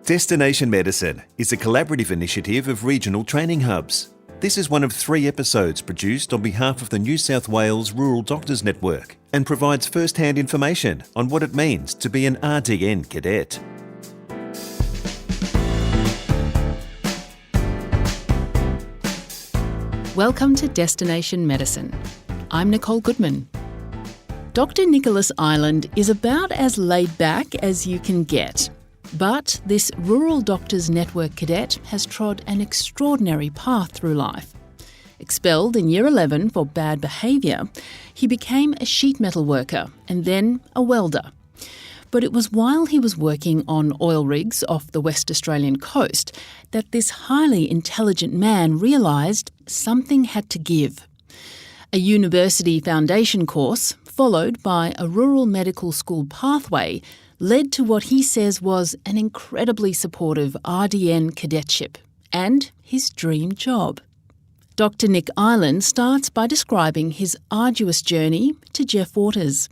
Destination Medicine is a collaborative initiative of regional training hubs. This is one of 3 episodes produced on behalf of the New South Wales Rural Doctors Network and provides first-hand information on what it means to be an RDN cadet. Welcome to Destination Medicine. I'm Nicole Goodman. Dr. Nicholas Island is about as laid back as you can get. But this Rural Doctors Network cadet has trod an extraordinary path through life. Expelled in Year 11 for bad behaviour, he became a sheet metal worker and then a welder. But it was while he was working on oil rigs off the West Australian coast that this highly intelligent man realised something had to give. A university foundation course, followed by a rural medical school pathway, led to what he says was an incredibly supportive RDN Cadetship and his dream job. Dr. Nick Island starts by describing his arduous journey to Jeff Waters.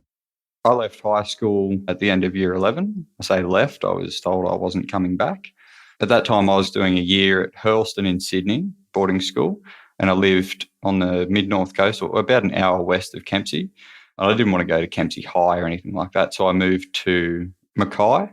I left high school at the end of Year 11. I say left, I was told I wasn't coming back. At that time, I was doing a year at Hurlston in Sydney, boarding school, and I lived on the mid-north coast, or about an hour west of Kempsey. I didn't want to go to Kempsey High or anything like that, so I moved to Mackay,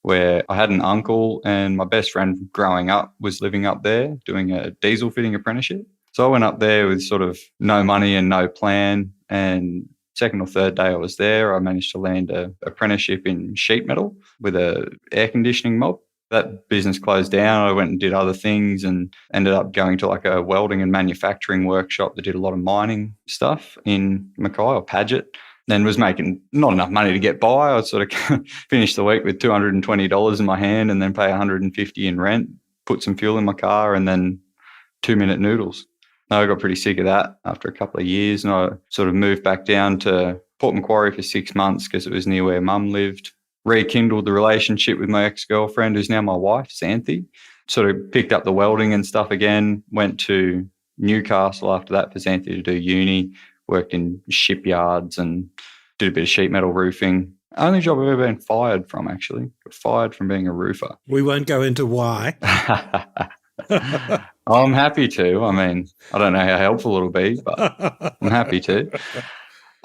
where I had an uncle and my best friend growing up was living up there doing a diesel fitting apprenticeship. So I went up there with sort of no money and no plan, and second or third day I was there, I managed to land an apprenticeship in sheet metal with a air conditioning mob. That business closed down. I went and did other things and ended up going to like a welding and manufacturing workshop that did a lot of mining stuff in Mackay or Paget. Then was making not enough money to get by. I sort of finished the week with $220 in my hand and then pay $150 in rent, put some fuel in my car and then 2-minute noodles. I got pretty sick of that after a couple of years and I sort of moved back down to Port Macquarie for 6 months because it was near where Mum lived. Rekindled the relationship with my ex-girlfriend, who's now my wife, Xanthi. Sort of picked up the welding and stuff again, went to Newcastle after that for Xanthi to do uni, worked in shipyards and did a bit of sheet metal roofing. Only job I've ever been fired from, actually. Got fired from being a roofer. We won't go into why. I'm happy to. I mean, I don't know how helpful it'll be, but I'm happy to.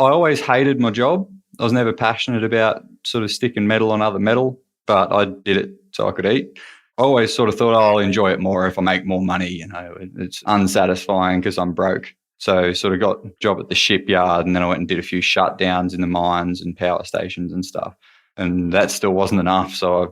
I always hated my job. I was never passionate about sort of sticking metal on other metal, but I did it so I could eat. I always sort of thought, I'll enjoy it more if I make more money. You know, it's unsatisfying because I'm broke. So sort of got a job at the shipyard and then I went and did a few shutdowns in the mines and power stations and stuff. And that still wasn't enough. So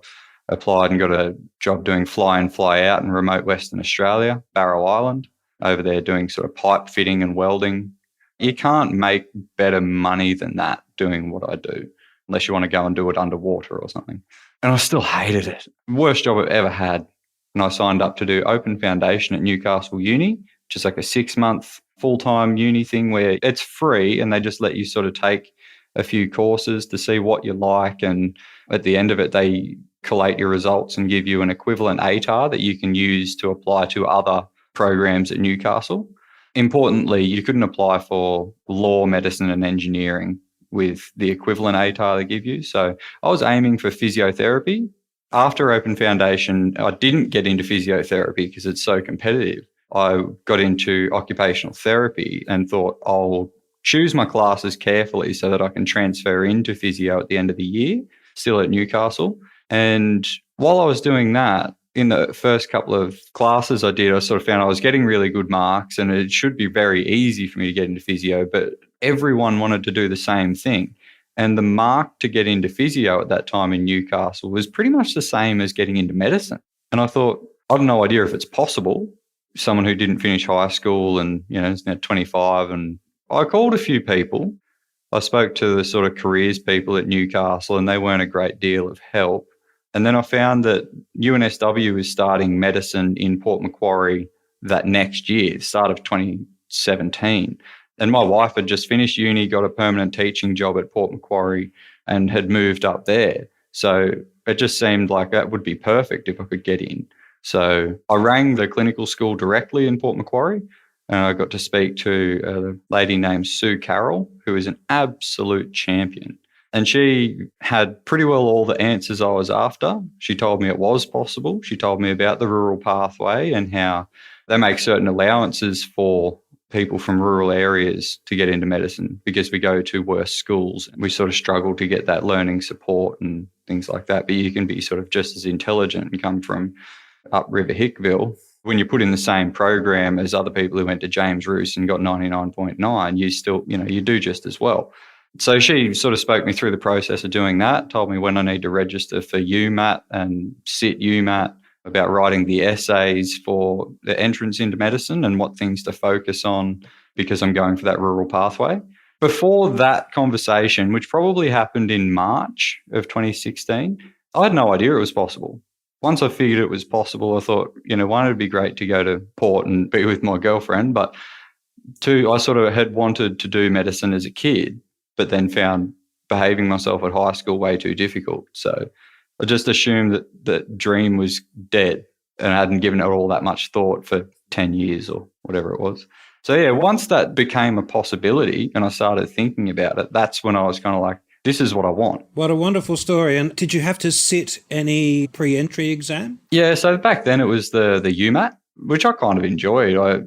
I applied and got a job doing fly in, fly out in remote Western Australia, Barrow Island, over there doing sort of pipe fitting and welding. You can't make better money than that doing what I do, unless you want to go and do it underwater or something. And I still hated it. Worst job I've ever had. And I signed up to do Open Foundation at Newcastle Uni, which is like a 6-month full-time uni thing where it's free and they just let you sort of take a few courses to see what you like. And at the end of it, they collate your results and give you an equivalent ATAR that you can use to apply to other programs at Newcastle. Importantly, you couldn't apply for law, medicine and engineering with the equivalent ATAR they give you. So I was aiming for physiotherapy. After Open Foundation, I didn't get into physiotherapy because it's so competitive. I got into occupational therapy and thought I'll choose my classes carefully so that I can transfer into physio at the end of the year, still at Newcastle. And while I was doing that, in the first couple of classes I did, I sort of found I was getting really good marks and it should be very easy for me to get into physio, but everyone wanted to do the same thing. And the mark to get into physio at that time in Newcastle was pretty much the same as getting into medicine. And I thought, I've no idea if it's possible. Someone who didn't finish high school and, you know, is now 25. And I called a few people. I spoke to the sort of careers people at Newcastle and they weren't a great deal of help. And then I found that UNSW is starting medicine in Port Macquarie that next year, start of 2017. And my wife had just finished uni, got a permanent teaching job at Port Macquarie and had moved up there. So it just seemed like that would be perfect if I could get in. So I rang the clinical school directly in Port Macquarie and I got to speak to a lady named Sue Carroll, who is an absolute champion. And she had pretty well all the answers I was after. She told me it was possible. She told me about the rural pathway and how they make certain allowances for people from rural areas to get into medicine because we go to worse schools. We sort of struggle to get that learning support and things like that. But you can be sort of just as intelligent and come from upriver Hickville. When you put in the same program as other people who went to James Roos and got 99.9, you still, you do just as well. So she sort of spoke me through the process of doing that, told me when I need to register for UMAT and sit UMAT, about writing the essays for the entrance into medicine and what things to focus on because I'm going for that rural pathway. Before that conversation, which probably happened in March of 2016, I had no idea it was possible. Once I figured it was possible, I thought, one, it'd be great to go to Port and be with my girlfriend, but two, I sort of had wanted to do medicine as a kid, but then found behaving myself at high school way too difficult. So I just assumed that that dream was dead and I hadn't given it all that much thought for 10 years or whatever it was. So, yeah, once that became a possibility and I started thinking about it, that's when I was kind of like, this is what I want. What a wonderful story. And did you have to sit any pre-entry exam? Yeah, so back then it was the UMAT, which I kind of enjoyed.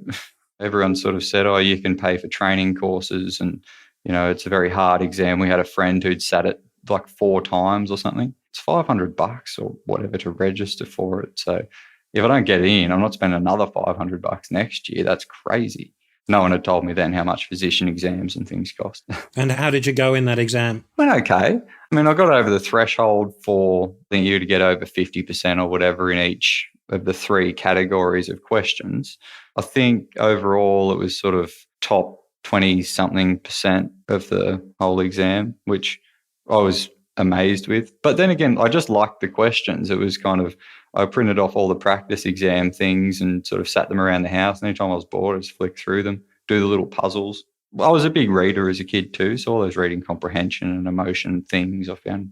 Everyone sort of said, you can pay for training courses and, it's a very hard exam. We had a friend who'd sat it like 4 times or something. It's $500 or whatever to register for it. So if I don't get in, I'm not spending another $500 next year. That's crazy. No one had told me then how much physician exams and things cost. And how did you go in that exam? Went okay. I mean, I got over the threshold for you to get over 50% or whatever in each of the 3 categories of questions. I think overall it was sort of top 20-something% of the whole exam, which I was amazed with. But then again, I just liked the questions. It was kind of, I printed off all the practice exam things and sort of sat them around the house. And anytime I was bored, I just flicked through them, do the little puzzles. I was a big reader as a kid too, so all those reading comprehension and emotion things I found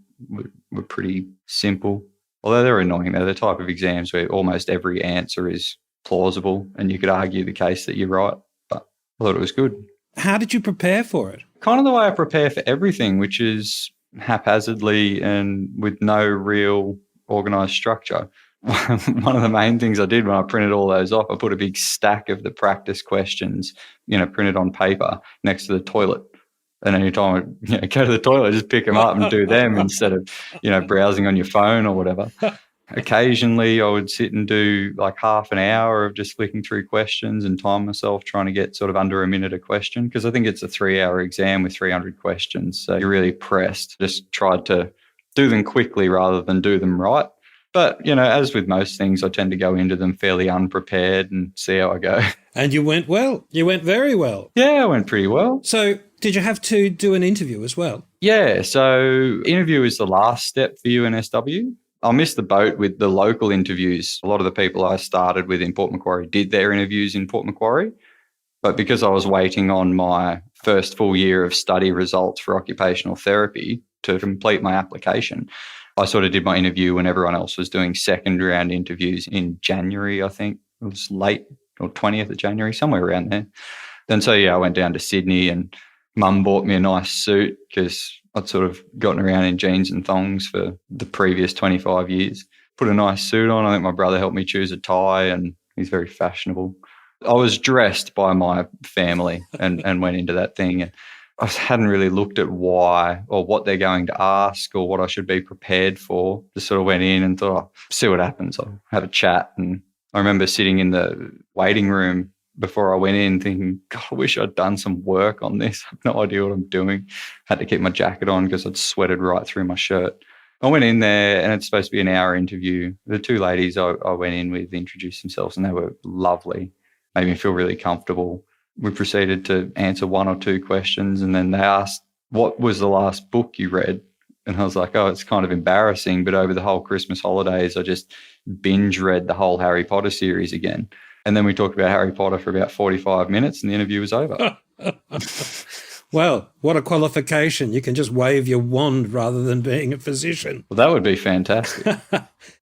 were pretty simple. Although they're annoying. They're the type of exams where almost every answer is plausible and you could argue the case that you're right. But I thought it was good. How did you prepare for it? Kind of the way I prepare for everything, which is haphazardly and with no real organised structure. One of the main things I did when I printed all those off, I put a big stack of the practice questions, printed on paper next to the toilet. And anytime I go to the toilet, just pick them up and do them instead of, browsing on your phone or whatever. Occasionally I would sit and do like half an hour of just flicking through questions and time myself trying to get sort of under a minute a question because I think it's a 3-hour exam with 300 questions. So you're really pressed. Just tried to do them quickly rather than do them right. But, as with most things, I tend to go into them fairly unprepared and see how I go. And you went well. You went very well. Yeah, I went pretty well. So did you have to do an interview as well? Yeah, so interview is the last step for UNSW. I missed the boat with the local interviews. A lot of the people I started with in Port Macquarie did their interviews in Port Macquarie. But because I was waiting on my first full year of study results for occupational therapy to complete my application, I sort of did my interview when everyone else was doing second round interviews in January, I think. It was late or 20th of January, somewhere around there. Then so, I went down to Sydney and Mum bought me a nice suit because I'd sort of gotten around in jeans and thongs for the previous 25 years. Put a nice suit on. I think my brother helped me choose a tie and he's very fashionable. I was dressed by my family and went into that thing. And I hadn't really looked at why or what they're going to ask or what I should be prepared for. Just sort of went in and thought, see what happens. I'll have a chat. And I remember sitting in the waiting room before I went in thinking, God, I wish I'd done some work on this. I have no idea what I'm doing. Had to keep my jacket on because I'd sweated right through my shirt. I went in there and it's supposed to be an hour interview. The 2 ladies I went in with introduced themselves and they were lovely. Made me feel really comfortable. We proceeded to answer 1 or 2 questions and then they asked, what was the last book you read? And I was like, it's kind of embarrassing, but over the whole Christmas holidays, I just binge read the whole Harry Potter series again. And then we talked about Harry Potter for about 45 minutes and the interview was over. Well, what a qualification. You can just wave your wand rather than being a physician. Well, that would be fantastic.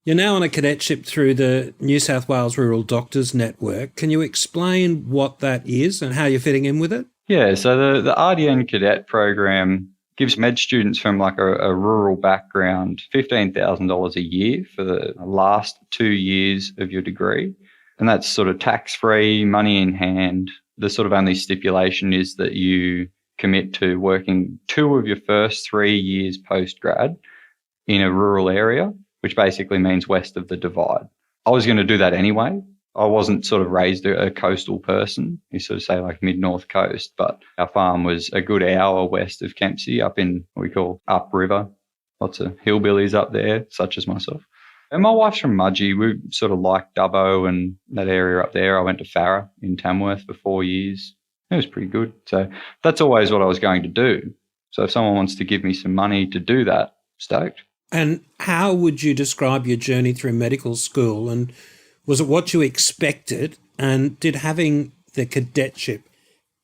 You're now on a cadetship through the New South Wales Rural Doctors Network. Can you explain what that is and how you're fitting in with it? Yeah, so the RDN Cadet program gives med students from like a rural background $15,000 a year for the last 2 years of your degree. And that's sort of tax-free, money in hand. The sort of only stipulation is that you commit to working 2 of your first 3 years post-grad in a rural area, which basically means west of the Divide. I was going to do that anyway. I wasn't sort of raised a coastal person. You sort of say like mid-north coast, but our farm was a good hour west of Kempsey up in what we call upriver. Lots of hillbillies up there, such as myself. And my wife's from Mudgee. We sort of like Dubbo and that area up there. I went to Farah in Tamworth for 4 years. It was pretty good. So that's always what I was going to do. So if someone wants to give me some money to do that, stoked. And how would you describe your journey through medical school? And was it what you expected? And did having the cadetship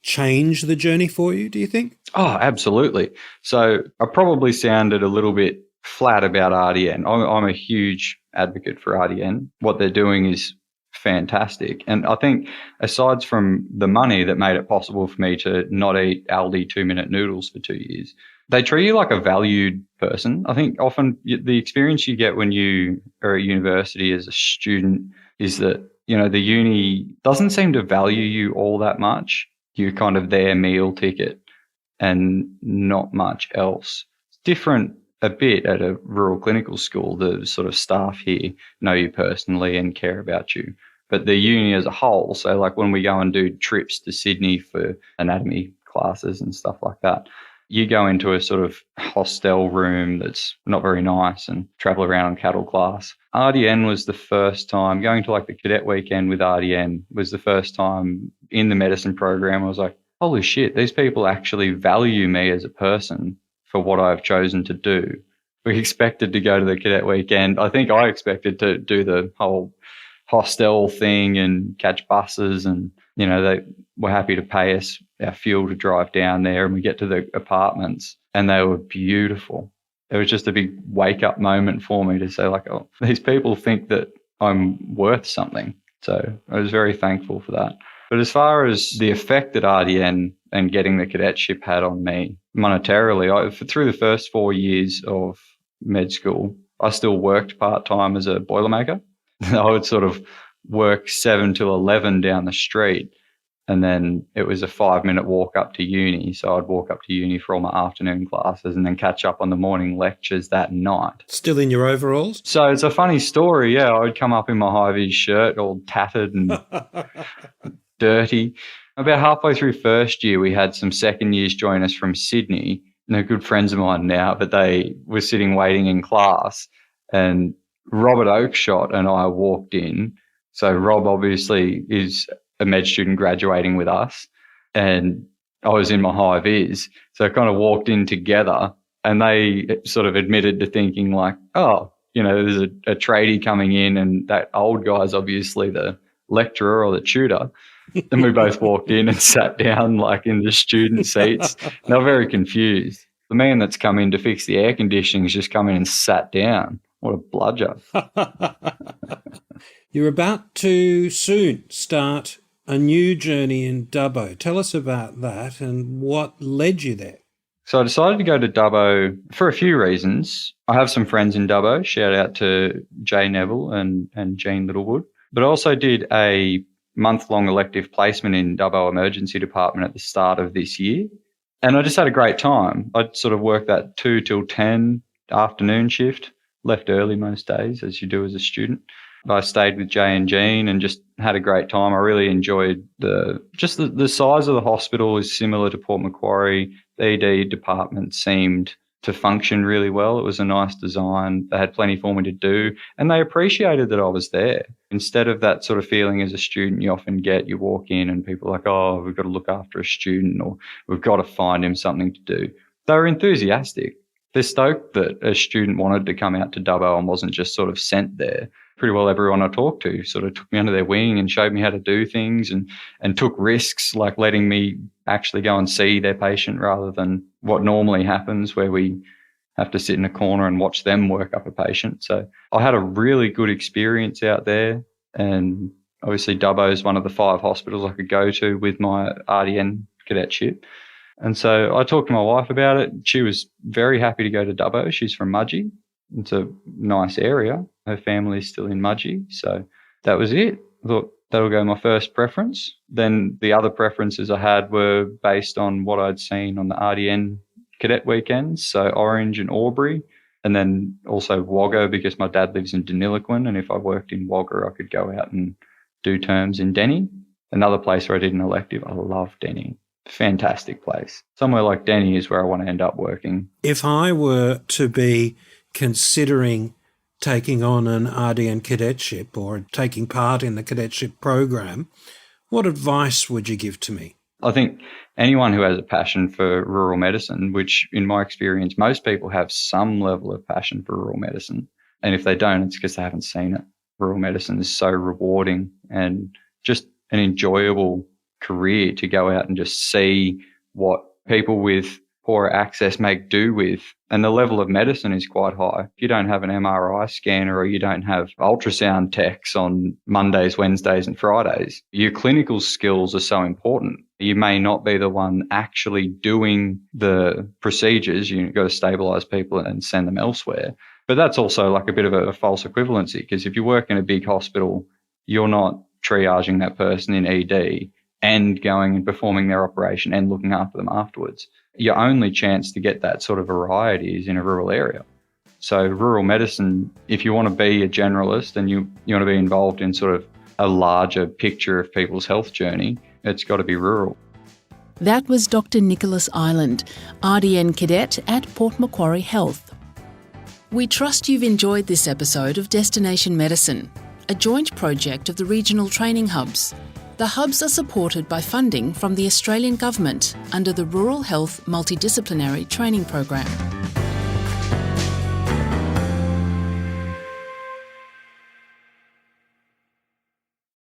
change the journey for you, do you think? Oh, absolutely. So I probably sounded a little bit flat about RDN. I'm a huge advocate for RDN. What they're doing is fantastic. And I think aside from the money that made it possible for me to not eat Aldi 2-minute noodles for 2 years, they treat you like a valued person. I think often the experience you get when you are at university as a student is that, you know, the uni doesn't seem to value you all that much. You're kind of their meal ticket and not much else. It's different a bit at a rural clinical school. The sort of staff here know you personally and care about you. But the uni as a whole, so like when we go and do trips to Sydney for anatomy classes and stuff like that, you go into a sort of hostel room that's not very nice and travel around on cattle class. RDN was the first time, going to like the cadet weekend with RDN was the first time in the medicine program I was like, holy shit, these people actually value me as a person for what I've chosen to do. We expected to go to the cadet weekend. I think I expected to do the whole hostel thing and catch buses, and, you know, they were happy to pay us our fuel to drive down there, and we get to the apartments and they were beautiful. It was just a big wake up moment for me to say like, oh, these people think that I'm worth something. So I was very thankful for that. But as far as the effect that RDN and getting the cadetship had on me monetarily, through the first 4 years of med school, I still worked part-time as a boilermaker. I would sort of work 7 to 11 down the street, and then it was a 5-minute walk up to uni. So I'd walk up to uni for all my afternoon classes and then catch up on the morning lectures that night. Still in your overalls? So it's a funny story. Yeah, I would come up in my high-vis shirt all tattered and dirty. About halfway through first year, we had some second years join us from Sydney. They're good friends of mine now, but they were sitting waiting in class, and Robert Oakshott and I walked in. So Rob obviously is a med student graduating with us, and I was in my high vis. So I kind of walked in together, and they sort of admitted to thinking like, oh, you know, there's a tradie coming in, and that old guy's obviously the lecturer or the tutor. And we both walked in and sat down like in the student seats. They were very confused. The man that's come in to fix the air conditioning has just come in and sat down. What a bludger. You're about to soon start a new journey in Dubbo. Tell us about that and what led you there. So I decided to go to Dubbo for a few reasons. I have some friends in Dubbo. Shout out to Jay Neville and Jean Littlewood. But I also did a month-long elective placement in Dubbo Emergency Department at the start of this year. And I just had a great time. I'd sort of work that 2 till 10 afternoon shift, left early most days, as you do as a student. I stayed with Jay and Jean and just had a great time. I really enjoyed the size of the hospital is similar to Port Macquarie. The ED department seemed to function really well. It was a nice design. They had plenty for me to do, and they appreciated that I was there. Instead of that sort of feeling as a student you often get, you walk in and people are like, oh, we've got to look after a student, or we've got to find him something to do. They were enthusiastic. They're stoked that a student wanted to come out to Dubbo and wasn't just sort of sent there. Pretty well everyone I talked to sort of took me under their wing and showed me how to do things and took risks, like letting me actually go and see their patient rather than what normally happens where we have to sit in a corner and watch them work up a patient. So I had a really good experience out there, and obviously Dubbo is one of the 5 hospitals I could go to with my RDN cadetship. And so I talked to my wife about it. She was very happy to go to Dubbo. She's from Mudgee. It's a nice area. Her family's still in Mudgee. So that was it. I thought that'll go my first preference. Then the other preferences I had were based on what I'd seen on the RDN Cadet weekends. So Orange and Albury. And then also Wagga, because my dad lives in Deniliquin. And if I worked in Wagga, I could go out and do terms in Denny. Another place where I did an elective. I love Denny. Fantastic place. Somewhere like Denny is where I want to end up working. If I were to be considering taking on an RDN cadetship or taking part in the cadetship program, what advice would you give to me? I think anyone who has a passion for rural medicine, which in my experience, most people have some level of passion for rural medicine. And if they don't, it's because they haven't seen it. Rural medicine is so rewarding and just an enjoyable career to go out and just see what people with poorer access make do with. And the level of medicine is quite high. If you don't have an MRI scanner or you don't have ultrasound techs on Mondays, Wednesdays and Fridays, your clinical skills are so important. You may not be the one actually doing the procedures. You've got to stabilise people and send them elsewhere. But that's also like a bit of a false equivalency, because if you work in a big hospital, you're not triaging that person in ED and going and performing their operation and looking after them afterwards. Your only chance to get that sort of variety is in a rural area. So rural medicine, if you want to be a generalist and you want to be involved in sort of a larger picture of people's health journey, it's got to be rural. That was Dr. Nicholas Ireland, RDN Cadet at Port Macquarie Health. We trust you've enjoyed this episode of Destination Medicine, a joint project of the regional training hubs. The hubs are supported by funding from the Australian Government under the Rural Health Multidisciplinary Training Program.